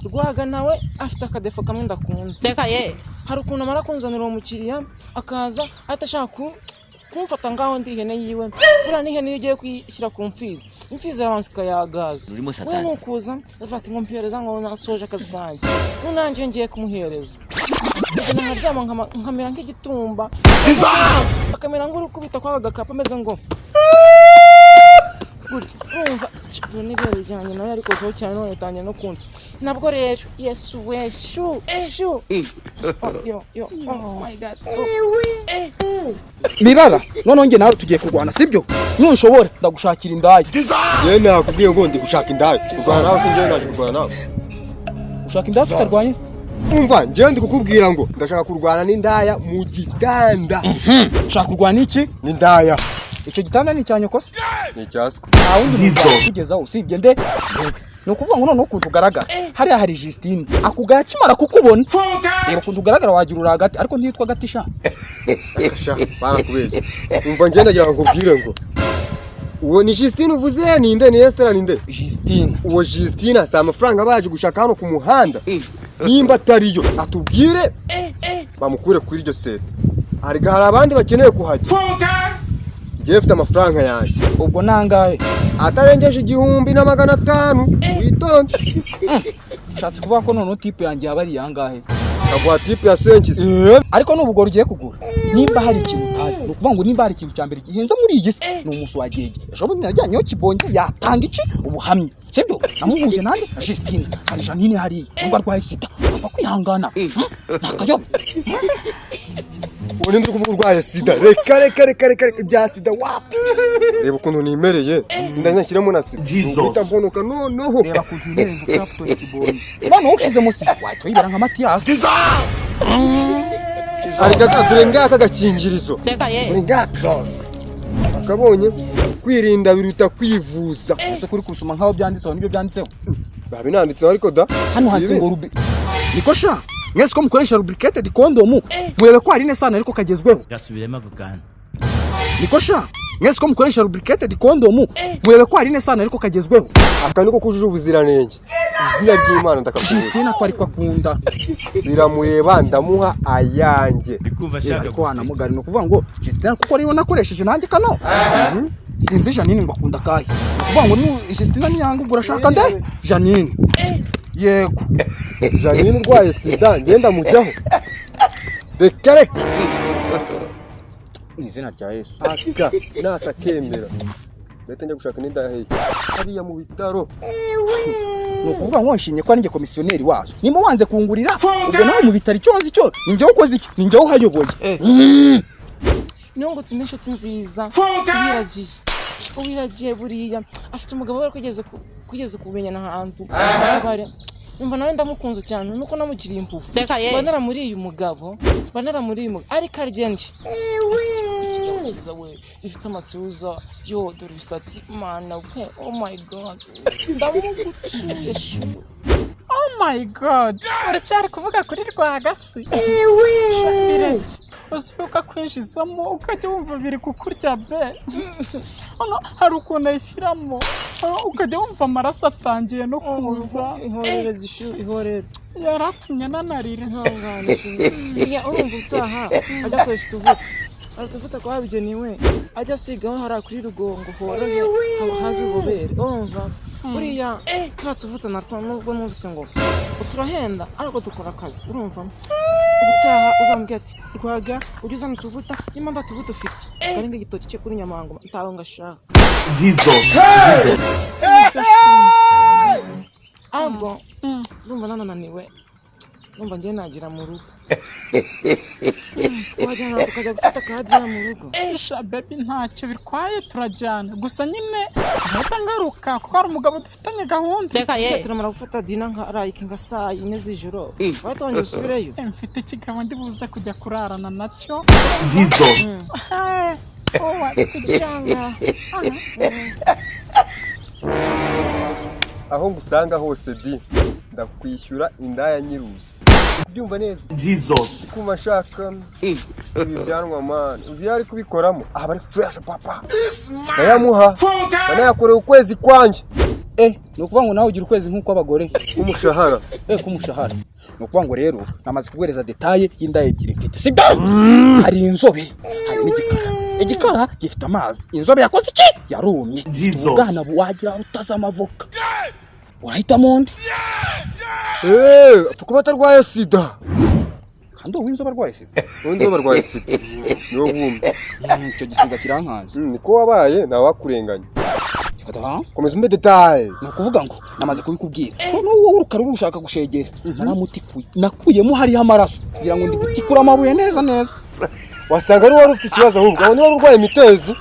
Rwaga nawe afite akadefo kamwe ndakunda. Reka ye. Hari ukuntu amara kunzanira umukiriya akaza atashaka kumfata ngaho ndi ihene yiwe. Bura ni ihene ugiye kwishyira ku mfizi. Imfizi arabanza ikayagaza. We nukuza afata ingompereza ngo nasoje akazi kanjye. Nunanje ngiye kumuhereza. Ndana nkaryama nkamera nk'igitumba. Akamera ngurukubita kwa gakapa ameze ngo urumva nibere cyane nawe ariko so cyane none tanye no kundi nabwo rero Yesu we shu yo oh my god Mirara none nge nawe tugiye kurwana sibyo nunshobora ndagushakira indaya je nakubwiye ngo ndi gushaka indaya kurwana nawe singiye naje kurwana nawe ushaka indaya tutarwanye umva nge ndi kukubwira ngo ndashaka kurwana n'indaya mu gitanda ushaka kurwana iki n'indaya icyo gitanda ni cyanyo kosa ni cyasiko wundi kugezaho usibye nde no kuvuga ngo none ukuntu ugaragara hariya hari Justine akugaya kimara kukubona rero ukuntu ugaragara wagira uragati ariko ntiyitwa gatisha akasha barakubeshye umva nge ndagira ngo nkubwire ngo uwo ni Justine uvuze ninde ni Esther ninde Justine uwo Justine asa amafaranga baje gushaka hano ku muhanda nimba atariyo atubwire bamukure kuri iryo seta hari abandi bakeneye kuhajya Jefte amafaranga yanjye ubwo nangahe atarengeje 1500 witonde shatse kuvuga ko none type yanjye yabari yangahe agwa type ya senkisi ariko n'ubwo rugiye kugura nimba hari ikintu utazi no kuvuga ngo nimba hari ikintu cyambere gihenze muri iyi si no umunsi wagege ejo bundi najyanyeho kibonye yatanga iki ubuhamye sibyo namuhuje nande na Justine hari Janine hari ngo arwaye sida apfa kwihangana nakayo Wone ndi kuvuga urwaye sida reka ibya sida wapi reba ukuntu nimereye ndanyakiramo na sida ubita mbonuka noneho reba kuntu nimereye ngo kapitone kibonye none ushize musi wato yibara nka Mathias ariko kadurenga akagakingirizo Reka ye. ngaka akabonye kwirinda biruta kwivuza ese kuri kusoma nkaho byanditseho nibyo byanditseho babinanditseho ariko da hano hanze ngo rubi niko sha mwese ko mukoresha lubricated condom mwebe ko hari nesana ariko kagezweho gasubiremo gukana niko sha mwese ko mukoresha lubricated condom mwebe ko hari nesana ariko kagezweho akandi ko kujuje ubuziranenge izina ry'Imana ndakabwira Justine ko ariko akunda biramureba ndamuha ayanjye bikumva shaka ko anamugari no kuvuga ngo Justine kuko ariwe nakoresheje nanjye kano sinzi Janine ngo akunda kahe kuvuga ngo ni Justine ni yanga urashaka nde Janine yego Janine urwaye sida ngenda mujyaho reka ni izina rya Yesu aka natakemera leta njya gushaka n'indaya hehe hariya mu bitaro no kuvuga ngo nshimye ko ninjye komisioneri wazo nimba wanze kungurira ubwo nawe mu bitari cyonzi cyo ninjye ukoze iki ninjye uhayoboye Nyongotse n'inshuti nziza ubiragiye buriya afite umugabo we kugeze kumenyana ahantu bare umva nawe ndamukunze cyane nuko namugiriye impuhwe Reka ye. banara muri uyu mugabo ariko aryenje ikigabukiza we gifite amatuza yo dore ibisatsi mana we oh my god ndamugutuye shu Oh my god uracyari kuvuga kuri Rwagasi usibuka kwinjizamo ukajya wumva biri kukurya be ono hari ukuntu ayishyiramo ukajya wumva amaraso atangiye no kuza ihorere gishu ihorere yaratumye nanarira ntangane ya urumva utsaha ajya koresha tuvuta kwa bigenewe ajya asigaho hari kuri rugongo horohe hazi ububere urumva buriya tuvuta narwo nubwo numvise ngo turahenda ariko dukora akazi urumva ubutaha uzambwira ati Rwaga ujye uzana tuvuta nimba ndatuvuta ufite garinga igitoki cyo kuri Nyamango ntaho ngashaka abo numva nananiwe numva ngiye nagira mu rugo twajyana tukajya gufata akahagera mu rugo sha baby ntacyo birwaye turajyana gusa nyine ntahita ngaruka kuko hari umugabo dufitanye gahunda Reka ye. turamara gufata dina nka arayike nka saa 4 z'ijoro watongera usubireyo mfite ikigabo ndi buze kujya kurarana nacyo kucyanga aho ngusanga hose di ndakwishyura indaya nyiruzi kubyumva neza kuma shaka ibi byanwa man uzi yari kubikoramo aba ari fresh papa ndayamuha banayakoreye ukwezi kwanje ni ukuvuga ngo nawe ugira ukwezi nk'uko abagore umushahara k'umushahara. Ni ukuvuga ngo rero namaze kuguhereza detaye y'inda ebyiri mfite, sibyo? Hari inzobe, hari n'igikara. Igikara gifite amazi, inzobe yakoze iki? Yarumye. Ubwana wagira utaza amavoka. Urahitamo nde? apfa kuba atarwaye sida. Kandi uw'inzobe arwaye sida? Uw'inzobe arwaye sida niwo wumva. Icyo gisiga kirankanze. Niko wabaye ntawe wakurenganya. Komeza umbe detaye. Ni ukuvuga ngo namaze kubikubwira. Wowe urukara urushaka gushegera. Naramutikuye. Nakuyemo hariho amaraso. Ngira ngo ndi gutikura amabuye neza neza. Wasanga ari wari ufite ikibazo ahubwo. Aho ni wari urwaye imitezi.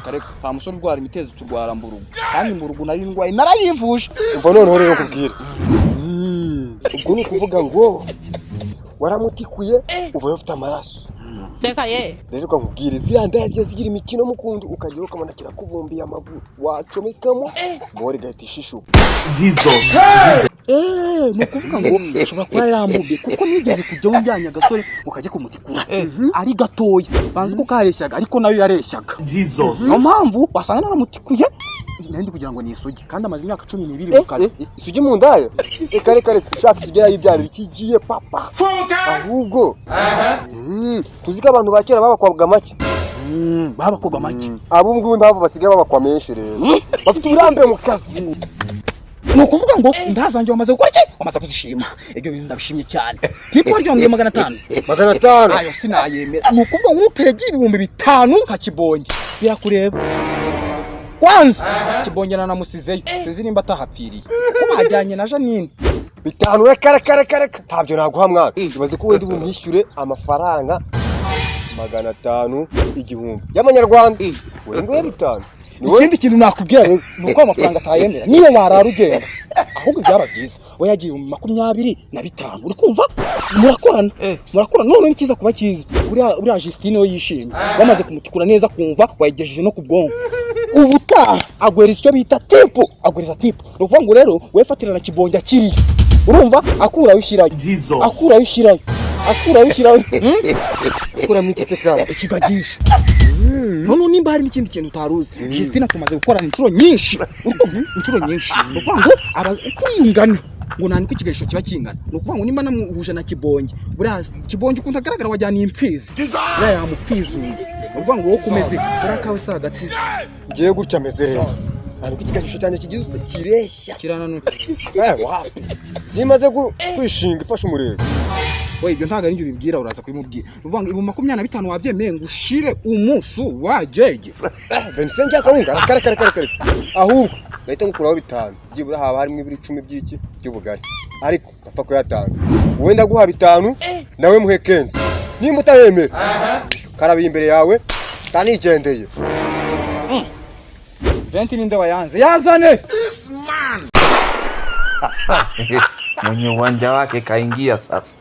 Kareka nta musore urwara imitezi, turwara mburugu. Kandi mburugu nari ndwaye narayivuje. Umva noneho rero kubwira. Ubwo ni ukuvuga ngo waramutikuye uvayo ufite amaraso. Teka ye. Rero ukakubwira ziriya ndaya zigira imikino mukundu ukajya ukabona kirakubumbiye amaguru wacomekamo bore gahita ishishuka. Ni ukuvuga ngo ushobora kuba yarambuye kuko nigeze kujya njyanye agasore ukajya kumutikura ari gatoya, banzi ko kareshyaga ariko nayo yareshyaga. Niyo mpamvu wasanga naramutikuye nandi kugira ngo nisugi kandi amaze imyaka 12 mu kazi. Isugi mu ndaya reka ushaka isigera y'ibyaro ikigiye papa ahubwo tuzika abantu bakera babakwaga make babakwaga make abo ngubu impamvu basigaye babakwa menshi rero bafite uburambe mu kazi. Ni ukuvuga ngo ndazanjye wamaze gukora iki? Wamaze kuzishima. Ibyo bintu ndabishimye cyane. Tipo ryo 500. Ayo sinayemera. Ni ukuvuga ngo utegire 5,000 nka kibonge birakureba. Kwanza kibonge namusizeyo sinzi nimba atahapfiriye ko bajyanye na Janine. 5 reka ntabyo naguha mwana. Ibaze ko wenda ubumwishyure amafaranga 500 igihumbi y'amanyarwanda. Wengo ya 5. Ikindi kintu nakubwira rero nuko amafaranga atayemera niyo bararugenda ahubwo byaba byiza we yagiye 25. Uri kumva murakorana none ni cyiza kuba cyiza. Uriya Justine we yishimye bamaze kumutikura neza kumva wayigejeje no kubwonko. Ubuta agwereza icyo bita tipu, agwereza tipu. Ni ukuvuga ngo rero we fatirana kibonge akiriye, urumva akura yishirayo ukura mu kisekara ikigagisha. None nimba hari n'ikindi kintu utaruzi, Justine tumaze gukorana inshuro nyinshi. Ni ukuvuga ngo kwingana ngo nani ko ikigagisho kiba kingana. Ni ukuvuga ngo nimba namuhuje na kibonge, buriya kibonge ukuntu agaragara wajyana impfizi buriya yamupfizuye. Ni ukuvuga ngo wowe kumeze buriya kawe se hagati ngiye gutya ameze rero ariko ikigagisho cyane kigizwe kireshya kirananuka. Wapi zimaze kwishinga ifasha umurego. We ibyo ntago ari njye ubibwira, uraza kubimubwira. Uvuga ngo 25 wabyemeye ngo ushire umunsi wajeje. Vincent yakawunga kare ahubwo bahita ngukuraho 5 byibura haba harimo 10 by'iki by'ubugari ariko apfa ko yatanga wenda guha 5 nawe muhe kenzi nimba utayemera karabi imbere yawe tanigendeye. Venti ninde wayanze yazane mwenye uwanja wake kaingia sasa.